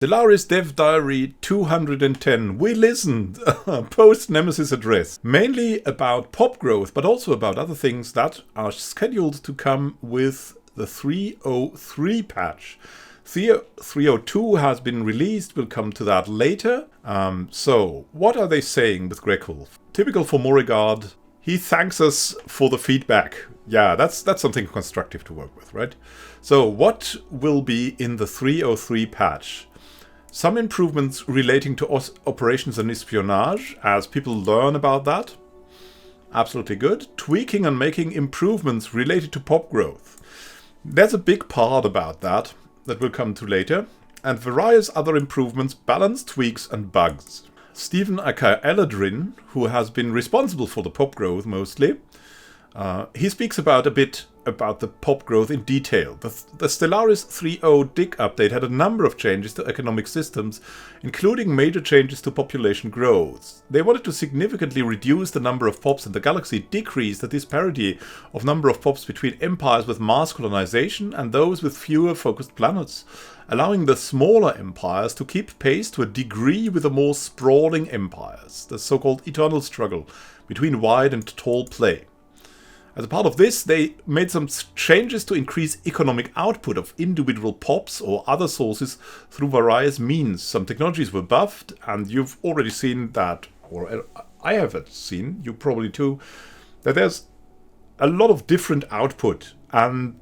Stellaris Dev Diary 210. We listened post Nemesis address, mainly about pop growth, but also about other things that are scheduled to come with the 303 patch. 302 has been released, we'll come to that later. So, what are they saying with Gregwolf? Typical for Morregard, he thanks us for the feedback. Yeah, that's something constructive to work with, right? So, what will be in the 303 patch? Some improvements relating to operations and espionage, as people learn about that. Absolutely good. Tweaking and making improvements related to pop growth. There's a big part about that we'll come to later. And various other improvements, balance, tweaks and bugs. Stephen aka Eladrin, who has been responsible for the pop growth mostly, he speaks about a bit about the pop growth in detail. The Stellaris 3.0 Dick update had a number of changes to economic systems, including major changes to population growth. They wanted to significantly reduce the number of pops in the galaxy, decrease the disparity of number of pops between empires with mass colonization and those with fewer focused planets, allowing the smaller empires to keep pace to a degree with the more sprawling empires, the so-called eternal struggle between wide and tall play. As a part of this, they made some changes to increase economic output of individual pops or other sources through various means. Some technologies were buffed, and you've already seen that, or I have seen, you probably too, that there's a lot of different output, and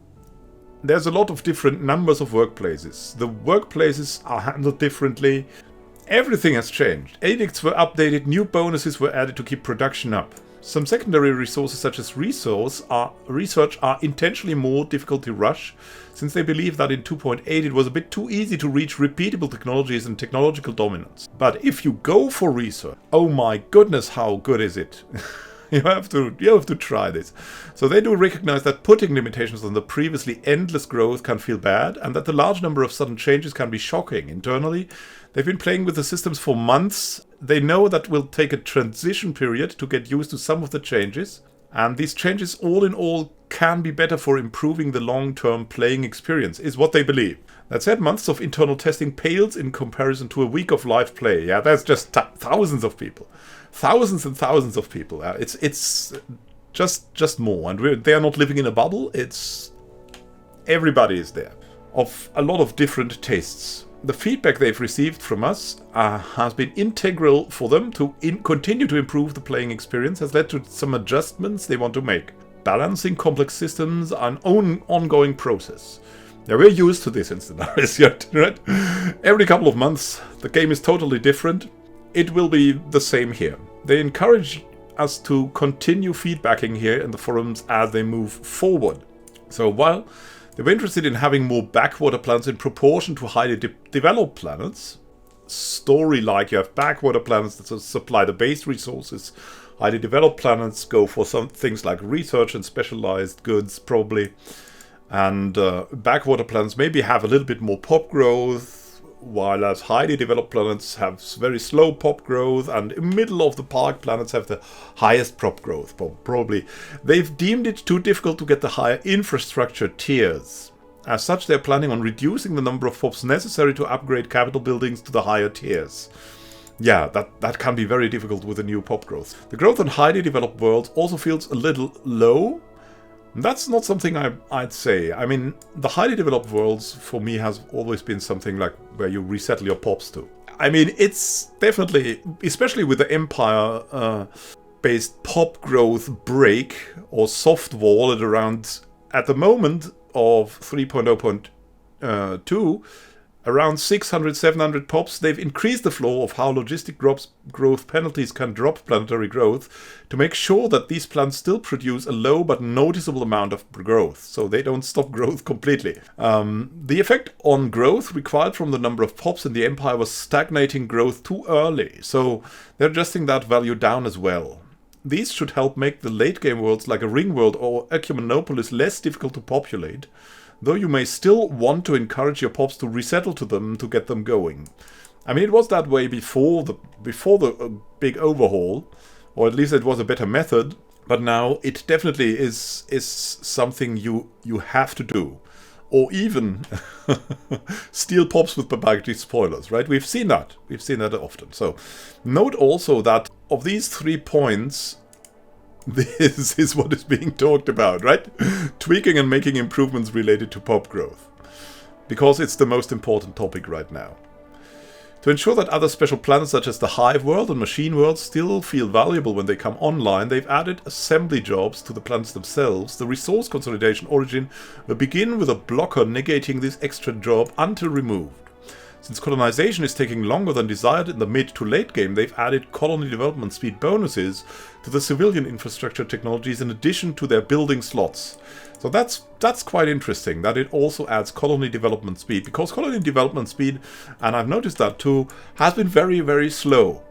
there's a lot of different numbers of workplaces. The workplaces are handled differently. Everything has changed. Edicts were updated, new bonuses were added to keep production up. Some secondary resources such as research are intentionally more difficult to rush, since they believe that in 2.8 it was a bit too easy to reach repeatable technologies and technological dominance. But if you go for research, oh my goodness, how good is it? You have to try this. So they do recognize that putting limitations on the previously endless growth can feel bad, and that the large number of sudden changes can be shocking. Internally, they've been playing with the systems for months. They know that will take a transition period to get used to some of the changes, and these changes all in all can be better for improving the long-term playing experience, is what they believe. That said, months of internal testing pales in comparison to a week of live play. Yeah, that's just thousands of people. Thousands and thousands of people. It's just more. And they are not living in a bubble. It's everybody is there, of a lot of different tastes. The feedback they've received from us has been integral for them to continue to improve the playing experience, has led to some adjustments they want to make. Balancing complex systems are an ongoing process. Yeah, we're used to this in Stellaris, right? Every couple of months, the game is totally different. It will be the same here. They encourage us to continue feedbacking here in the forums as they move forward. So while they were interested in having more backwater planets in proportion to highly developed planets, story-like, you have backwater planets that supply the base resources. Highly developed planets go for some things like research and specialized goods, probably. And backwater planets maybe have a little bit more pop growth, while as highly developed planets have very slow pop growth, and middle of the park planets have the highest pop growth, probably. They've deemed it too difficult to get the higher infrastructure tiers. As such, they're planning on reducing the number of pops necessary to upgrade capital buildings to the higher tiers. Yeah, that can be very difficult with the new pop growth. The growth on highly developed worlds also feels a little low. That's not something I'd say. I mean, the highly developed worlds for me has always been something like where you resettle your pops to. I mean, it's definitely, especially with the Empire-based pop growth break or soft wall at around, at the moment of 3.0.2, around 600, 700 pops, they've increased the floor of how logistic growth penalties can drop planetary growth to make sure that these plants still produce a low but noticeable amount of growth, so they don't stop growth completely. The effect on growth required from the number of pops in the Empire was stagnating growth too early, so they're adjusting that value down as well. These should help make the late-game worlds like a Ring World or Ecumenopolis less difficult to populate, though you may still want to encourage your pops to resettle to them to get them going. I mean, it was that way before the big overhaul, or at least it was a better method, but now it definitely is something you have to do. or even steel pops with proprietary spoilers, right? We've seen that. We've seen that often. So note also that of these 3 points, this is what is being talked about, right? Tweaking and making improvements related to pop growth. Because it's the most important topic right now. To ensure that other special planets such as the Hive world and Machine world still feel valuable when they come online, they've added assembly jobs to the planets themselves. The resource consolidation origin will begin with a blocker negating this extra job until removed. Since colonization is taking longer than desired in the mid to late game, they've added colony development speed bonuses to the civilian infrastructure technologies in addition to their building slots. So that's quite interesting, that it also adds colony development speed, because colony development speed, and I've noticed that too, has been very, very slow.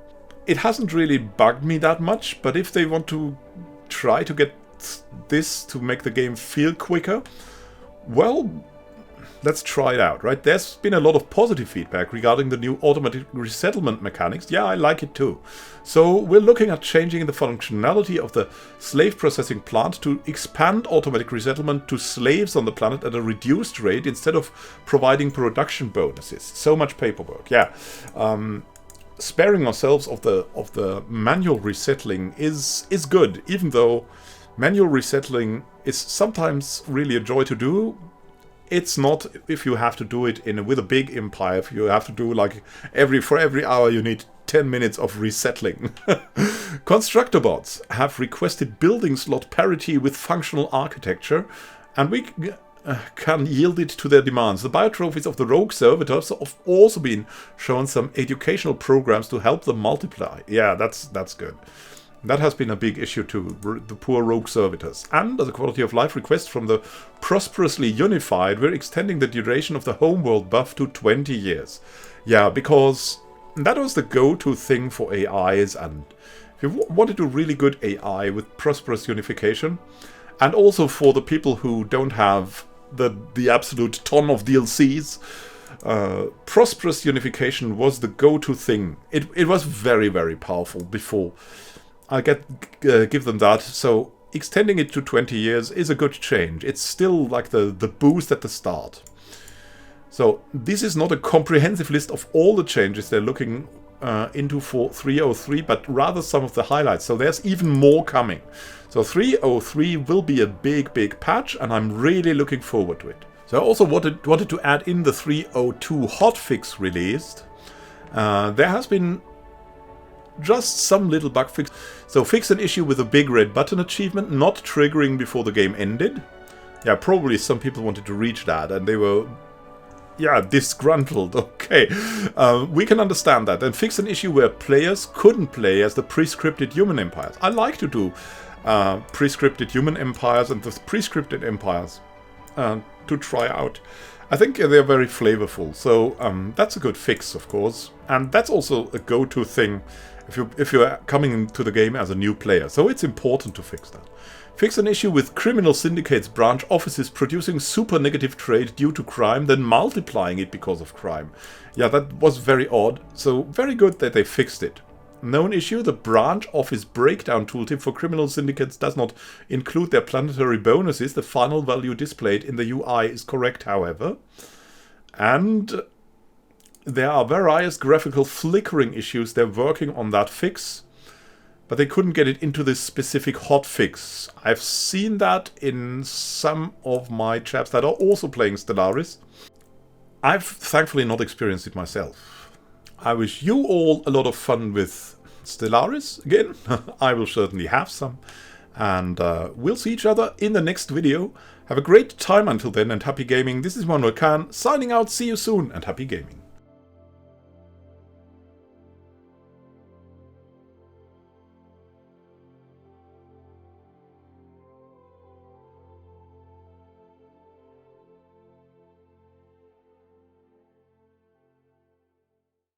It hasn't really bugged me that much, but if they want to try to get this to make the game feel quicker, well, let's try it out, right? There's been a lot of positive feedback regarding the new automatic resettlement mechanics. Yeah, I like it too. So we're looking at changing the functionality of the slave processing plant to expand automatic resettlement to slaves on the planet at a reduced rate instead of providing production bonuses. So much paperwork, yeah. Sparing ourselves of the manual resettling is good, even though manual resettling is sometimes really a joy to do. It's not if you have to do it with a big empire. If you have to do like for every hour you need 10 minutes of resettling. Constructor bots have requested building slot parity with functional architecture, and we can yield it to their demands. The biotrophies of the rogue servitors have also been shown some educational programs to help them multiply. Yeah, that's good. That has been a big issue to the poor rogue servitors. And as a quality of life request from the Prosperously Unified, we're extending the duration of the homeworld buff to 20 years. Yeah, because that was the go-to thing for AIs, and if you wanted to really good AI with Prosperous Unification, and also for the people who don't have the absolute ton of DLCs, Prosperous Unification was the go-to thing. It was very, very powerful before. I give them that. So extending it to 20 years is a good change. It's still like the boost at the start. So this is not a comprehensive list of all the changes they're looking into for 3.03, but rather some of the highlights. So there's even more coming. So 3.03 will be a big patch, and I'm really looking forward to it. So I also wanted to add in the 3.02 hotfix released. There has been just some little bug fix. So fix an issue with a big red button achievement not triggering before the game ended. Yeah, probably some people wanted to reach that and they were, yeah, disgruntled. Okay, we can understand that. And fix an issue where players couldn't play as the pre-scripted human empires. I like to do pre-scripted human empires and the pre-scripted empires to try out. I think they're very flavorful, so that's a good fix, of course. And that's also a go-to thing if you're coming into the game as a new player. So it's important to fix that. Fix an issue with criminal syndicates branch offices producing super negative trade due to crime, then multiplying it because of crime. Yeah, that was very odd. So very good that they fixed it. Known issue, the branch office breakdown tooltip for criminal syndicates does not include their planetary bonuses. The final value displayed in the UI is correct, however. And there are various graphical flickering issues. They're working on that fix, but they couldn't get it into this specific hotfix. I've seen that in some of my chaps that are also playing Stellaris. I've thankfully not experienced it myself. I wish you all a lot of fun with Stellaris again. I will certainly have some. And we'll see each other in the next video. Have a great time until then and happy gaming. This is Immanuel Can signing out. See you soon and happy gaming.